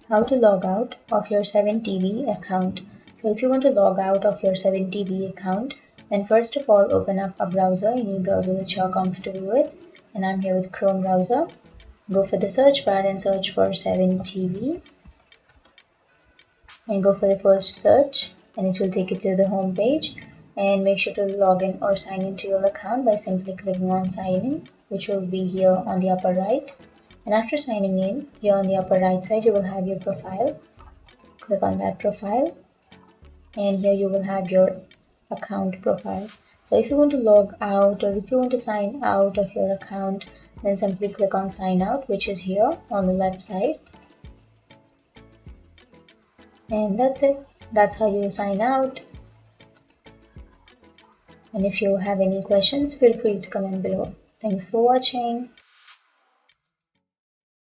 How to log out of your 7TV account. So if you want to log out of your 7TV account, then first of all open up a browser, any browser that you're comfortable with, and I'm here with Chrome browser. Go for the search bar and search for 7TV and go for the first search, and it will take you to the home page. And make sure to log in or sign into your account by simply clicking on sign in, which will be here on the upper right. And after signing in, here on the upper right side you will have your profile. Click on that profile, and here you will have your account profile. So if you want to log out or if you want to sign out of your account, then simply click on sign out, which is here on the left side. And that's it. That's how you sign out. And if you have any questions, feel free to comment below. Thanks for watching.